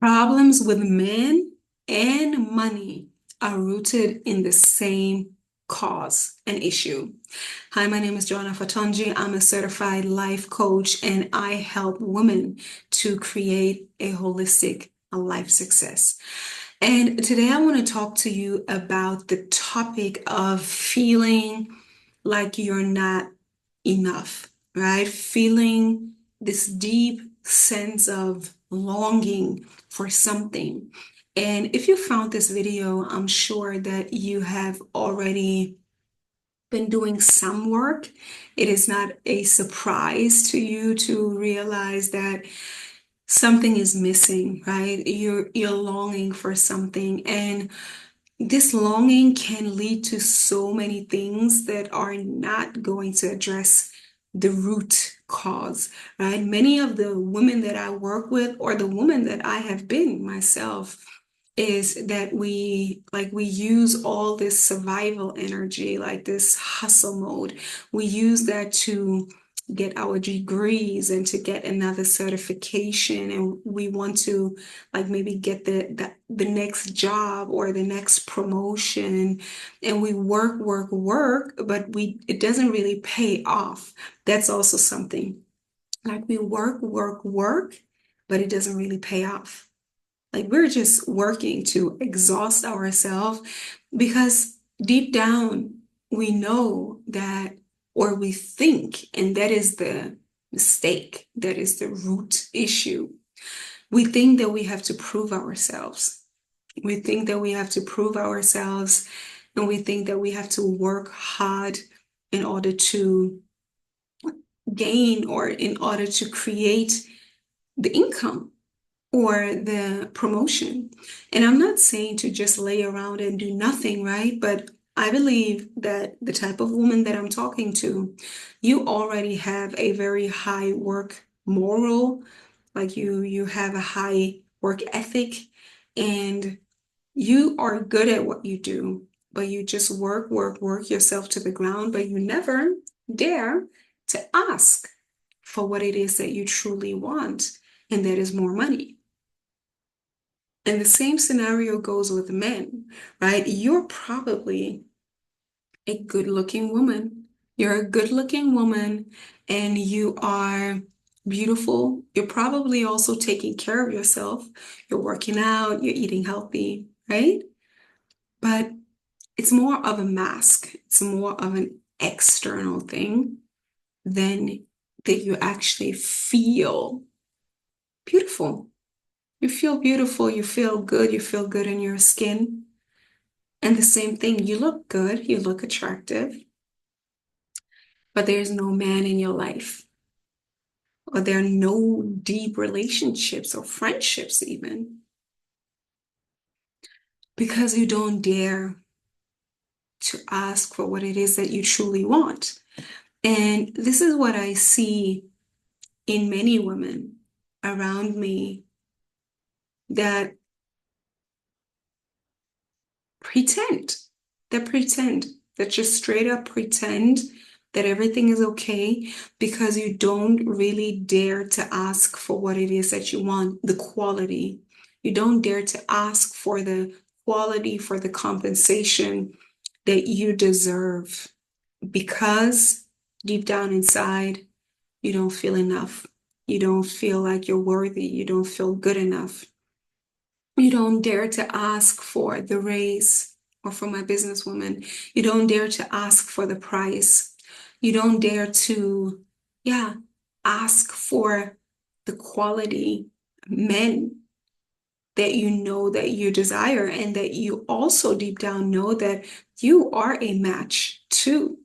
Problems with men and money are rooted in the same cause and issue. Hi, my name is Joanna Fatonji. I'm a certified life coach and I help women to create a holistic life success. And today I want to talk to you about the topic of feeling like you're not enough, right? Feeling this deep sense of longing for something. And if you found this video, I'm sure that you have already been doing some work. It is not a surprise to you to realize that something is missing, right? You're longing for something, and this longing can lead to so many things that are not going to address the root cause, right? Many of the women that I work with, or the woman that I have been myself, is that we use all this survival energy, like this hustle mode. We use that to get our degrees and to get another certification, and we want to like maybe get the next job or the next promotion, and we work, but we it doesn't really pay off. That's also something. Like we work, but it doesn't really pay off. Like we're just working to exhaust ourselves because deep down we know that, or we think, and that is the mistake, that is the root issue. We think that we have to prove ourselves. We think that we have to prove ourselves, and we think that we have to work hard in order to gain or in order to create the income or the promotion. And I'm not saying to just lay around and do nothing, right? But I believe that the type of woman that I'm talking to, you already have a very high work moral, like you have a high work ethic, and you are good at what you do, but you just work yourself to the ground, but you never dare to ask for what it is that you truly want, and that is more money. And the same scenario goes with men, right? You're probably a good-looking woman. You're a good-looking woman and you are beautiful. You're probably also taking care of yourself. You're working out, you're eating healthy, right? But it's more of a mask. It's more of an external thing than that you actually feel beautiful. You feel beautiful, you feel good in your skin. And the same thing, you look good, you look attractive, but there's no man in your life, or there are no deep relationships or friendships even, because you don't dare to ask for what it is that you truly want. And this is what I see in many women around me that pretend, that pretend, that just straight up pretend that everything is okay because you don't really dare to ask for what it is that you want, the quality. You don't dare to ask for the quality, for the compensation that you deserve because deep down inside, you don't feel enough. You don't feel like you're worthy. You don't feel good enough. You don't dare to ask for the raise, or for my businesswoman, you don't dare to ask for the price. You don't dare to, yeah, ask for the quality men that you know that you desire, and that you also deep down know that you are a match to.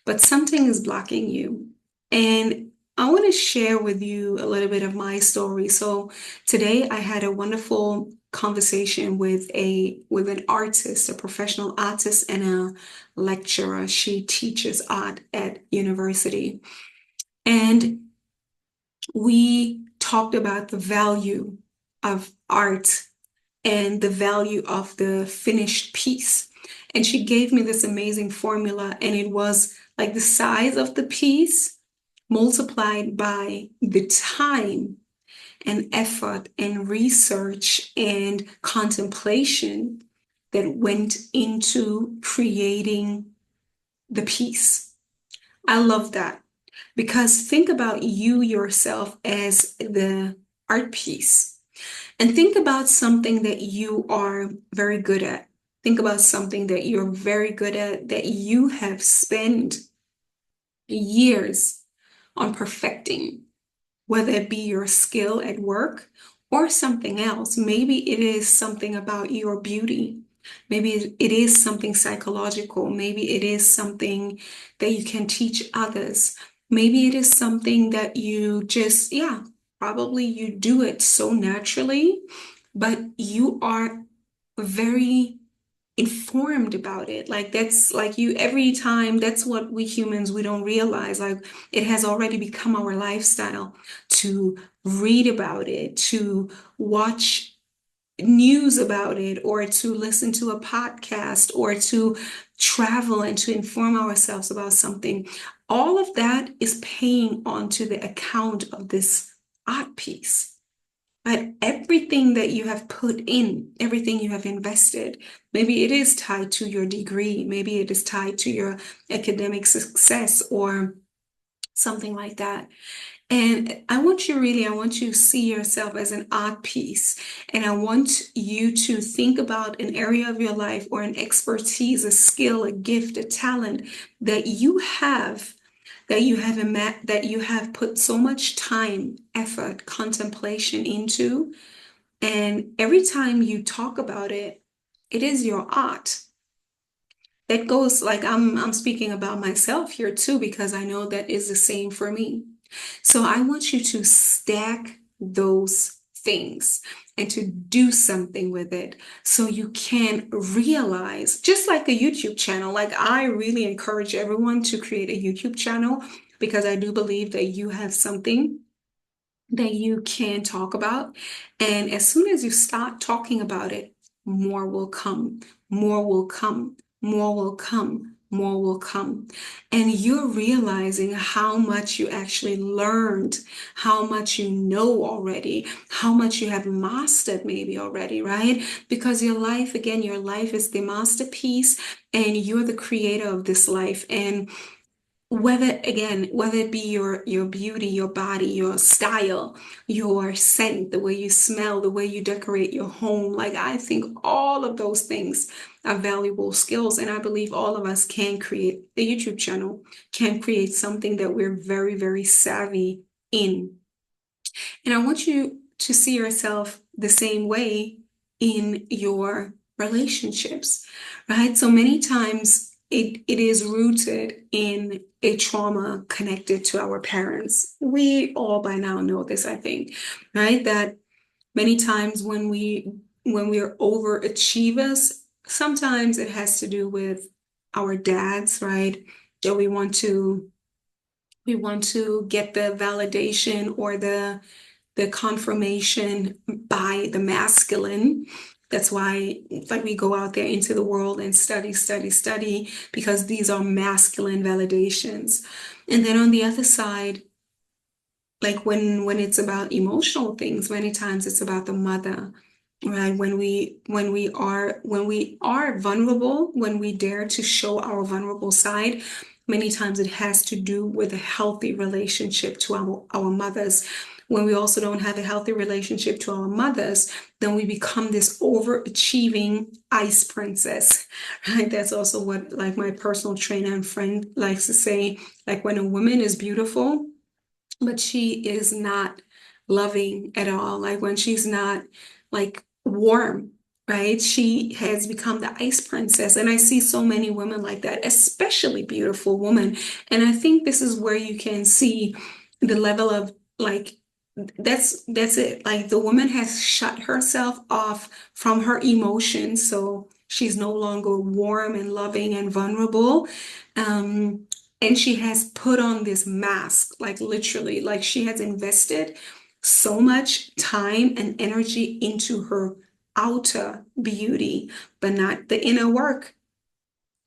But something is blocking you. And I want to share with you a little bit of my story. So today I had a wonderful conversation with an artist, a professional artist and a lecturer. She teaches art at university. And we talked about the value of art and the value of the finished piece. And she gave me this amazing formula, and it was like the size of the piece multiplied by the time and effort and research and contemplation that went into creating the piece. I love that because think about you yourself as the art piece and think about something that you are very good at. Think about something that you're very good at that you have spent years on perfecting, whether it be your skill at work or something else. Maybe it is something about your beauty. Maybe it is something psychological. Maybe it is something that you can teach others. Maybe it is something that you just, yeah, probably you do it so naturally, but you are very informed about it. Like that's like you every time, that's what we humans, we don't realize. Like it has already become our lifestyle to read about it, to watch news about it, or to listen to a podcast, or to travel and to inform ourselves about something. All of that is paying onto the account of this art piece. But everything that you have put in, everything you have invested, maybe it is tied to your degree, maybe it is tied to your academic success or something like that. And I want you to see yourself as an art piece. And I want you to think about an area of your life or an expertise, a skill, a gift, a talent that you have that you have put so much time, effort, contemplation into. And every time you talk about it, it is your art. That goes like I'm speaking about myself here too, because I know that is the same for me. So I want you to stack those things and to do something with it so you can realize, just like a YouTube channel, like I really encourage everyone to create a YouTube channel because I do believe that you have something that you can talk about. And as soon as you start talking about it, more will come, more will come, more will come, more will come. And you're realizing how much you actually learned, how much you know already, how much you have mastered maybe already, right? Because your life, again, your life is the masterpiece and you're the creator of this life. And whether it be your beauty, your body, your style, your scent, the way you smell, the way you decorate your home, like I think all of those things are valuable skills, and I believe all of us can create a YouTube channel, can create something that we're very, very savvy in. And I want you to see yourself the same way in your relationships, right? So many times it is rooted in a trauma connected to our parents. We all by now know this, I think, right? That many times when we're overachievers, sometimes it has to do with our dads, right? That we want to get the validation or the confirmation by the masculine. That's why, like, we go out there into the world and study, study, study, because these are masculine validations. And then on the other side, like when it's about emotional things, many times it's about the mother, right? When we are vulnerable, when we dare to show our vulnerable side, many times it has to do with a healthy relationship to our mothers. When we also don't have a healthy relationship to our mothers, then we become this overachieving ice princess, right? That's also what like my personal trainer and friend likes to say, like when a woman is beautiful, but she is not loving at all. Like when she's not like warm, right? She has become the ice princess. And I see so many women like that, especially beautiful women. And I think this is where you can see the level of like, that's it. Like the woman has shut herself off from her emotions. So she's no longer warm and loving and vulnerable. Um, and she has put on this mask, like literally, like she has invested so much time and energy into her outer beauty, but not the inner work.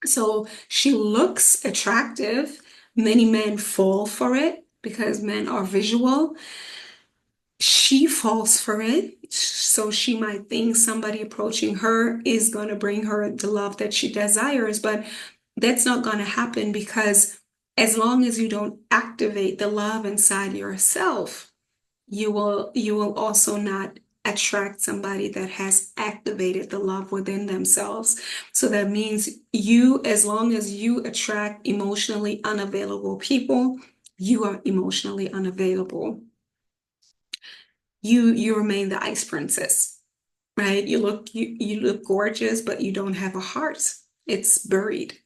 So she looks attractive. Many men fall for it because men are visual. she falls for it. So she might think somebody approaching her is going to bring her the love that she desires, but that's not going to happen because as long as you don't activate the love inside yourself, you will also not attract somebody that has activated the love within themselves. So that means you, as long as you attract emotionally unavailable people, you are emotionally unavailable. You remain the ice princess, right? You look gorgeous, but you don't have a heart. It's buried.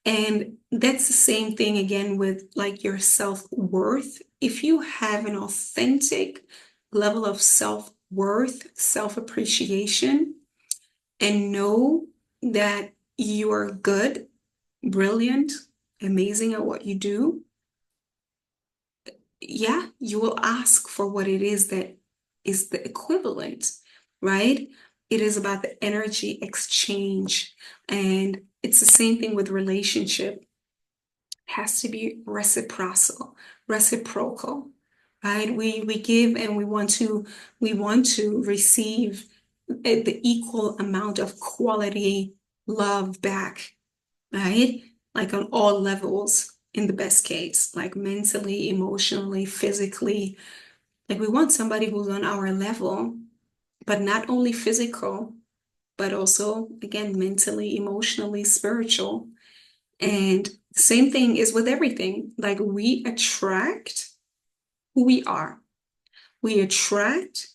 And that's the same thing again with like your self-worth. If you have an authentic level of self-worth, self-appreciation, and know that you are good, brilliant, amazing at what you do, yeah, you will ask for what it is that is the equivalent, right? It is about the energy exchange. And it's the same thing with relationship. Has to be reciprocal, right? We give and we want to receive the equal amount of quality love back, right? Like on all levels in the best case, like mentally, emotionally, physically. Like we want somebody who's on our level, but not only physical, but also again mentally, emotionally, spiritual. And the same thing is with everything. Like we attract who we are. We attract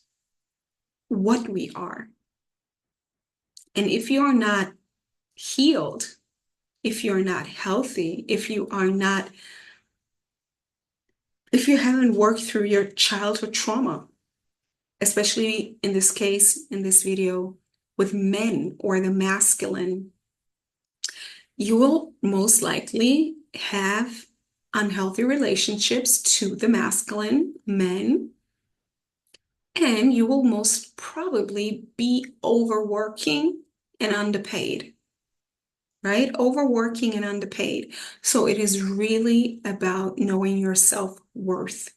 what we are. And if you're not healed, if you're not healthy, if you haven't worked through your childhood trauma, especially in this case, in this video, with men or the masculine, you will most likely have unhealthy relationships to the masculine men, and you will most probably be overworking and underpaid, right? Overworking and underpaid. So it is really about knowing your self-worth,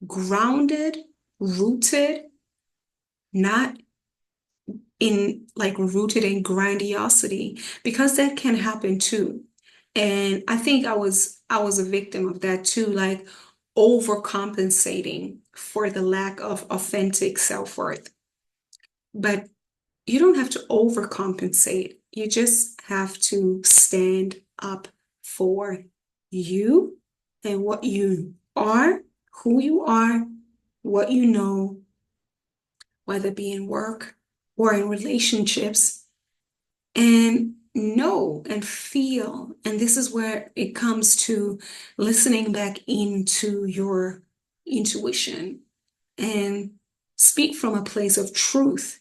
grounded, rooted, not in like rooted in grandiosity, because that can happen too. And I think I was a victim of that too, like overcompensating for the lack of authentic self-worth. But you don't have to overcompensate. You just have to stand up for you and what you are, who you are, what you know, whether it be in work or in relationships, and know and feel. And this is where it comes to listening back into your intuition and speak from a place of truth.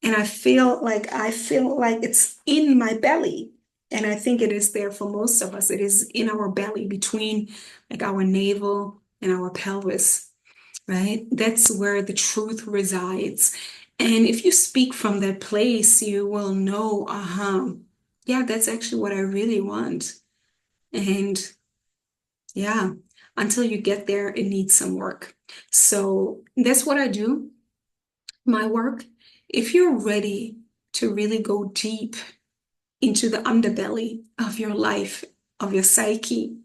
And I feel like it's in my belly. And I think it is there for most of us. It is in our belly between like our navel and our pelvis, right? That's where the truth resides. And if you speak from that place, you will know, yeah, that's actually what I really want. And yeah, until you get there, it needs some work. So that's what I do, my work. If you're ready to really go deep into the underbelly of your life, of your psyche,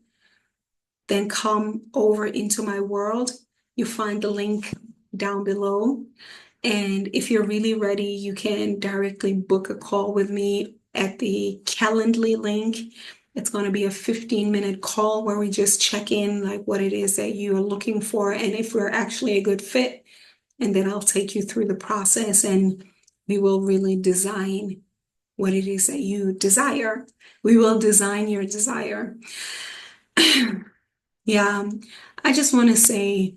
then come over into my world. You find the link down below. And if you're really ready, you can directly book a call with me at the Calendly link. It's going to be a 15-minute call where we just check in like what it is that you are looking for and if we're actually a good fit. And then I'll take you through the process and we will really design what it is that you desire. We will design your desire. Yeah, I just want to say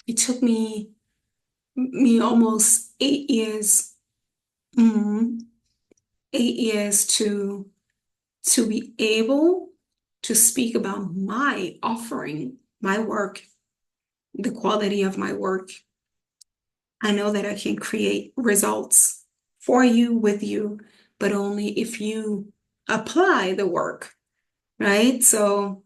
it took me almost 8 years, mm, 8 years to be able to speak about my offering, my work, the quality of my work. I know that I can create results for you, with you, but only if you apply the work, right? So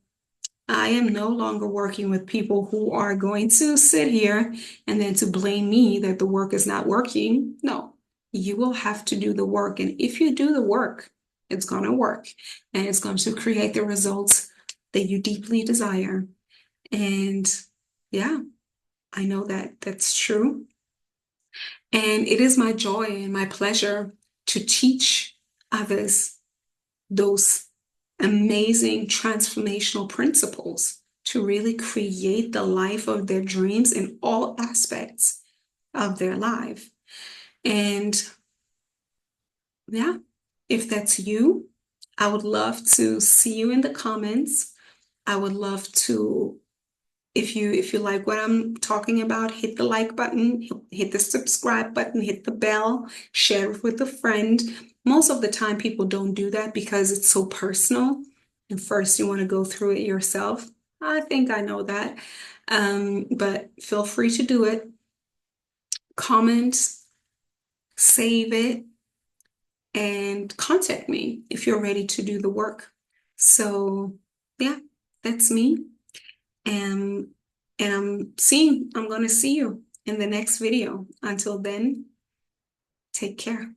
I am no longer working with people who are going to sit here and then to blame me that the work is not working. No, you will have to do the work. And if you do the work, it's going to work and it's going to create the results that you deeply desire. And yeah, I know that that's true. And it is my joy and my pleasure to teach others those amazing transformational principles to really create the life of their dreams in all aspects of their life. And yeah, if that's you, I would love to see you in the comments. I would love to, if you like what I'm talking about, hit the like button, hit the subscribe button, hit the bell, share it with a friend. Most of the time people don't do that because it's so personal. And first you want to go through it yourself. I think I know that. But feel free to do it. Comment, save it, and contact me if you're ready to do the work. So yeah, that's me. And I'm going to see you in the next video. Until then, take care.